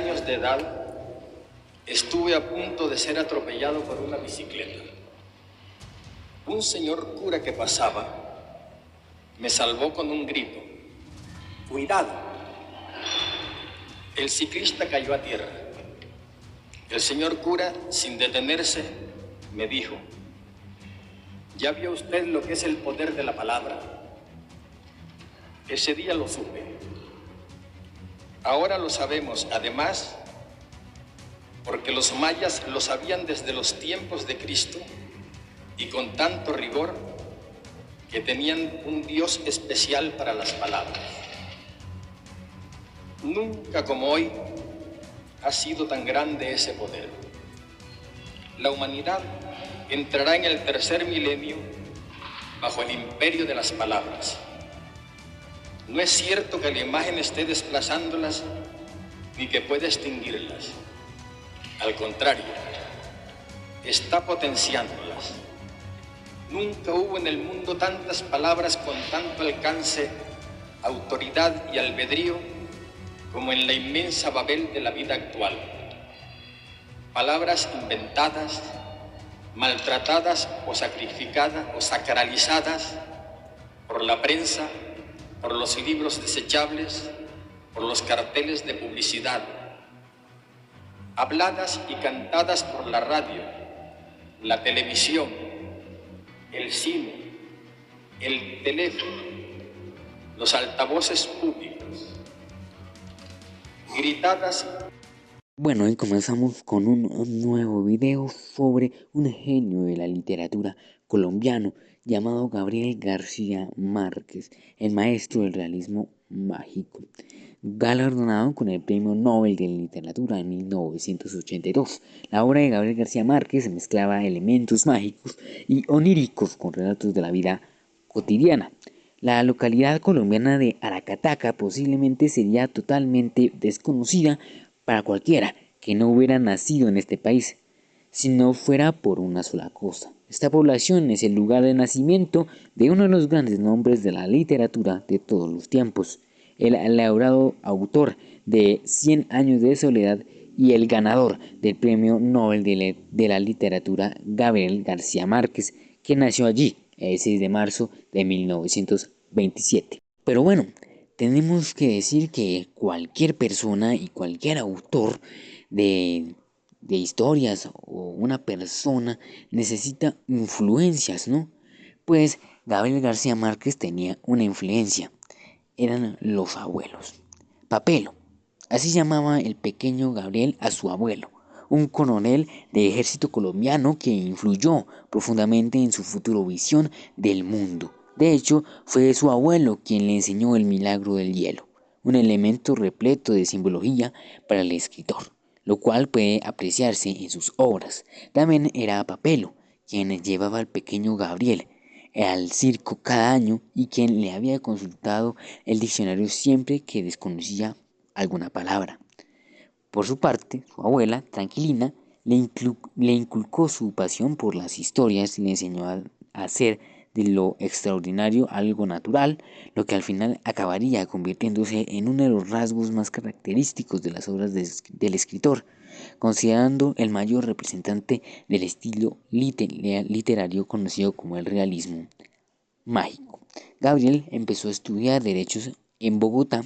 años de edad, estuve a punto de ser atropellado por una bicicleta. Un señor cura que pasaba me salvó con un grito: ¡cuidado! El ciclista cayó a tierra. El señor cura, sin detenerse, me dijo: ¿ya vio usted lo que es el poder de la palabra? Ese día lo supe. Ahora lo sabemos, además, porque los mayas lo sabían desde los tiempos de Cristo y con tanto rigor que tenían un Dios especial para las palabras. Nunca como hoy ha sido tan grande ese poder. La humanidad entrará en el tercer milenio bajo el imperio de las palabras. No es cierto que la imagen esté desplazándolas ni que pueda extinguirlas. Al contrario, está potenciándolas. Nunca hubo en el mundo tantas palabras con tanto alcance, autoridad y albedrío como en la inmensa Babel de la vida actual. Palabras inventadas, maltratadas o sacrificadas o sacralizadas por la prensa, por los libros desechables, por los carteles de publicidad, habladas y cantadas por la radio, la televisión, el cine, el teléfono, los altavoces públicos, gritadas. Bueno, y comenzamos con un nuevo video sobre un genio de la literatura colombiano llamado Gabriel García Márquez, el maestro del realismo mágico, galardonado con el Premio Nobel de Literatura en 1982. La obra de Gabriel García Márquez mezclaba elementos mágicos y oníricos con relatos de la vida cotidiana. La localidad colombiana de Aracataca posiblemente sería totalmente desconocida para cualquiera que no hubiera nacido en este país, si no fuera por una sola cosa. Esta población es el lugar de nacimiento de uno de los grandes nombres de la literatura de todos los tiempos, el laureado autor de 100 años de soledad y el ganador del Premio Nobel de la Literatura, Gabriel García Márquez, que nació allí el 6 de marzo de 1927. Pero bueno, tenemos que decir que cualquier persona y cualquier autor de historias o una persona necesita influencias, ¿no? Pues Gabriel García Márquez tenía una influencia, eran los abuelos. Papelo, así llamaba el pequeño Gabriel a su abuelo, un coronel de ejército colombiano que influyó profundamente en su futuro visión del mundo. De hecho, fue su abuelo quien le enseñó el milagro del hielo, un elemento repleto de simbología para el escritor, lo cual puede apreciarse en sus obras. También era Papelo quien llevaba al pequeño Gabriel al circo cada año y quien le había consultado el diccionario siempre que desconocía alguna palabra. Por su parte, su abuela, Tranquilina, le inculcó su pasión por las historias y le enseñó a hacer de lo extraordinario algo natural, lo que al final acabaría convirtiéndose en uno de los rasgos más característicos de las obras del escritor, considerando el mayor representante del estilo literario conocido como el realismo mágico. Gabriel empezó a estudiar derechos en Bogotá,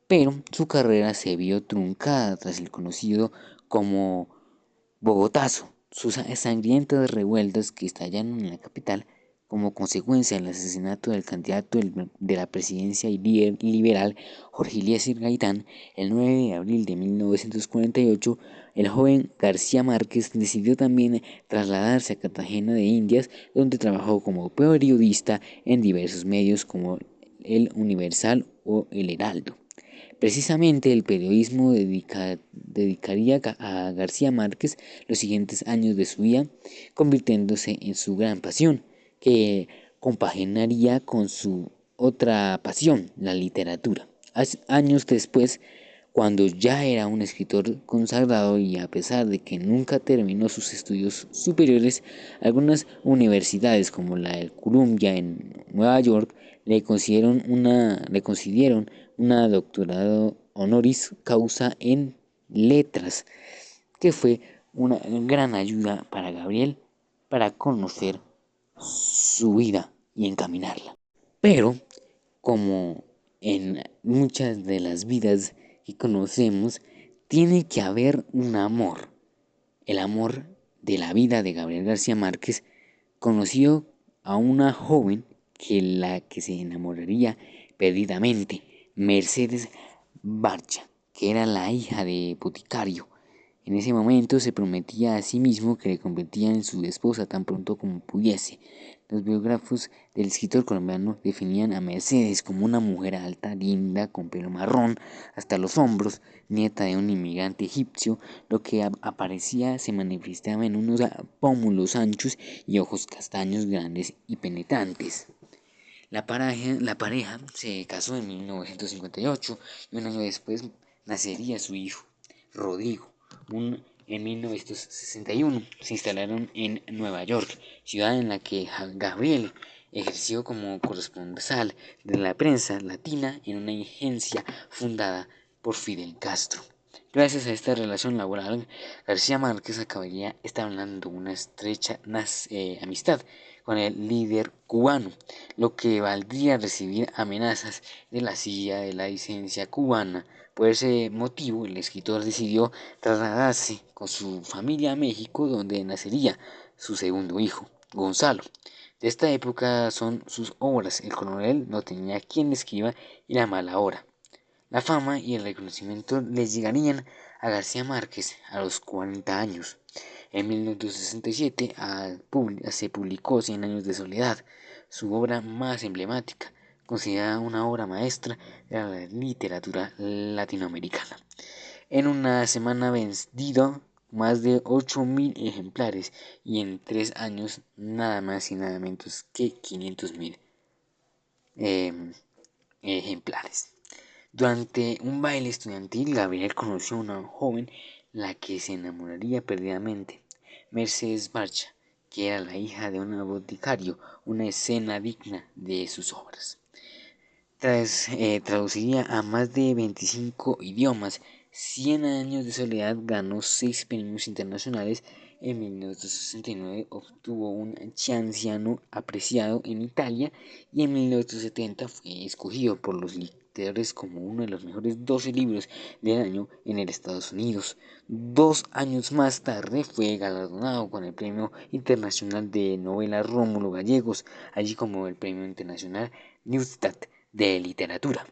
pero su carrera se vio truncada tras el conocido como Bogotazo, sus sangrientas revueltas que estallaron en la capital como consecuencia del asesinato del candidato de la presidencia y líder liberal Jorge Eliezer Gaitán. El 9 de abril de 1948, el joven García Márquez decidió también trasladarse a Cartagena de Indias, donde trabajó como periodista en diversos medios como El Universal o El Heraldo. Precisamente el periodismo dedicaría a García Márquez los siguientes años de su vida, convirtiéndose en su gran pasión, que compaginaría con su otra pasión, la literatura. Años después, cuando ya era un escritor consagrado y a pesar de que nunca terminó sus estudios superiores, algunas universidades como la de Columbia en Nueva York le concedieron una doctorado honoris causa en letras, que fue una gran ayuda para Gabriel para conocer su vida y encaminarla. Pero, como en muchas de las vidas que conocemos, tiene que haber un amor. El amor de la vida de Gabriel García Márquez conoció a una joven que la que se enamoraría perdidamente, Mercedes Barcha, que era la hija de boticario. En ese momento se prometía a sí mismo que le convertía en su esposa tan pronto como pudiese. Los biógrafos del escritor colombiano definían a Mercedes como una mujer alta, linda, con pelo marrón hasta los hombros, nieta de un inmigrante egipcio. Lo que aparecía se manifestaba en unos pómulos anchos y ojos castaños grandes y penetrantes. La pareja se casó en 1958 y un año después nacería su hijo, Rodrigo. En 1961 se instalaron en Nueva York, ciudad en la que Gabriel ejerció como corresponsal de la prensa latina en una agencia fundada por Fidel Castro. Gracias a esta relación laboral, García Márquez acabaría estableciendo una estrecha amistad con el líder cubano, lo que valdría recibir amenazas de la CIA de la disidencia cubana. Por ese motivo, el escritor decidió trasladarse con su familia a México, donde nacería su segundo hijo, Gonzalo. De esta época son sus obras El coronel no tenía quien le escriba y La mala hora. La fama y el reconocimiento les llegarían a García Márquez a los 40 años. En 1967 se publicó Cien años de soledad, su obra más emblemática, considerada una obra maestra de la literatura latinoamericana. En una semana vendido más de 8.000 ejemplares y en 3 años nada más y nada menos que 500.000 ejemplares. Durante un baile estudiantil, Gabriel conoció a una joven la que se enamoraría perdidamente, Mercedes Barcha, que era la hija de un boticario, una escena digna de sus obras. Traduciría a más de 25 idiomas. 100 años de soledad ganó 6 premios internacionales. En 1969 obtuvo un Cianciano apreciado en Italia y en 1970 fue escogido por los lectores como uno de los mejores 12 libros del año en el Estados Unidos. 2 años más tarde fue galardonado con el Premio Internacional de Novela Rómulo Gallegos, allí como el Premio Internacional Neustadt de Literatura.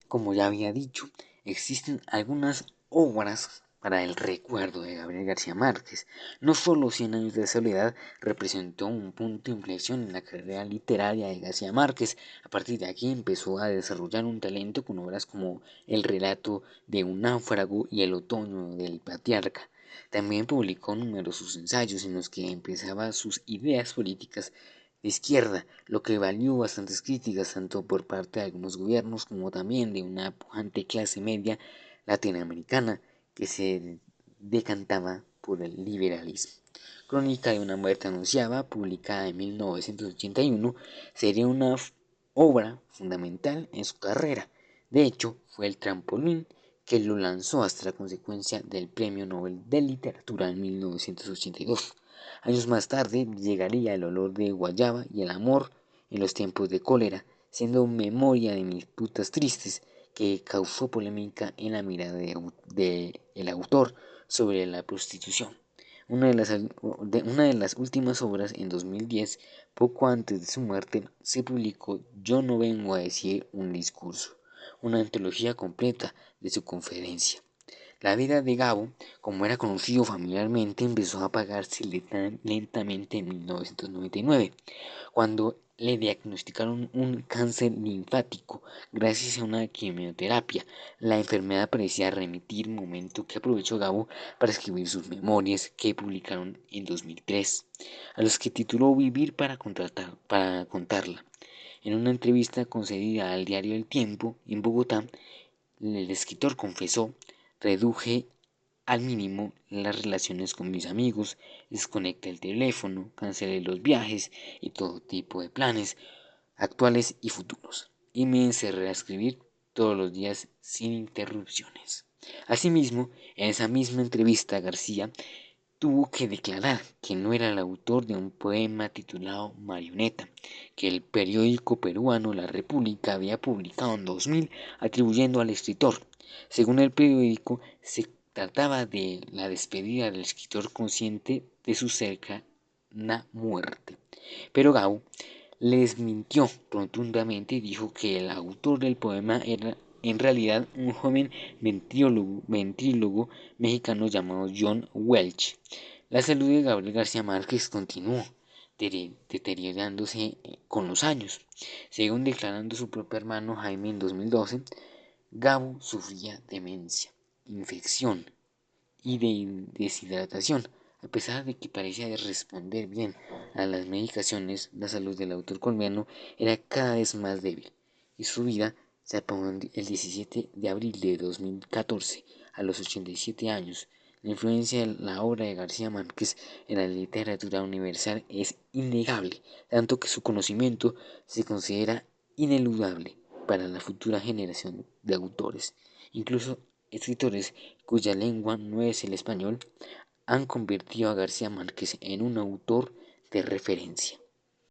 Como ya había dicho, existen algunas obras para el recuerdo de Gabriel García Márquez. No solo Cien años de soledad representó un punto de inflexión en la carrera literaria de García Márquez. A partir de aquí empezó a desarrollar un talento con obras como El relato de un náufrago y El otoño del patriarca. También publicó numerosos ensayos en los que empezaba sus ideas políticas de izquierda, lo que valió bastantes críticas tanto por parte de algunos gobiernos como también de una pujante clase media latinoamericana que se decantaba por el liberalismo. Crónica de una muerte anunciada, publicada en 1981, sería una obra fundamental en su carrera. De hecho, fue el trampolín que lo lanzó hasta la consecuencia del Premio Nobel de Literatura en 1982. Años más tarde llegaría El olor de guayaba y El amor en los tiempos de cólera, siendo memoria de mis putas tristes, que causó polémica en la mirada de el autor sobre la prostitución. Una de las últimas obras, en 2010, poco antes de su muerte, se publicó Yo no vengo a decir un discurso, una antología completa de su conferencia. La vida de Gabo, como era conocido familiarmente, empezó a apagarse lentamente en 1999, cuando le diagnosticaron un cáncer linfático gracias a una quimioterapia. La enfermedad parecía remitir, momento que aprovechó Gabo para escribir sus memorias que publicaron en 2003, a los que tituló Vivir para contarla. En una entrevista concedida al diario El Tiempo en Bogotá, el escritor confesó: reduje al mínimo las relaciones con mis amigos, desconecté el teléfono, cancelé los viajes y todo tipo de planes actuales y futuros, y me encerré a escribir todos los días sin interrupciones. Asimismo, en esa misma entrevista García tuvo que declarar que no era el autor de un poema titulado Marioneta, que el periódico peruano La República había publicado en 2000 atribuyendo al escritor. Según el periódico, se trataba de la despedida del escritor consciente de su cercana muerte. Pero Gabo les mintió rotundamente y dijo que el autor del poema era en realidad un joven ventrílogo mexicano llamado John Welch. La salud de Gabriel García Márquez continuó deteriorándose con los años. Según declarando su propio hermano Jaime en 2012, Gabo sufría demencia, infección y de deshidratación. A pesar de que parecía responder bien a las medicaciones, la salud del autor colombiano era cada vez más débil y su vida se apagó el 17 de abril de 2014 a los 87 años. La influencia de la obra de García Márquez en la literatura universal es innegable, tanto que su conocimiento se considera ineludable para la futura generación de autores. Incluso escritores cuya lengua no es el español han convertido a García Márquez en un autor de referencia.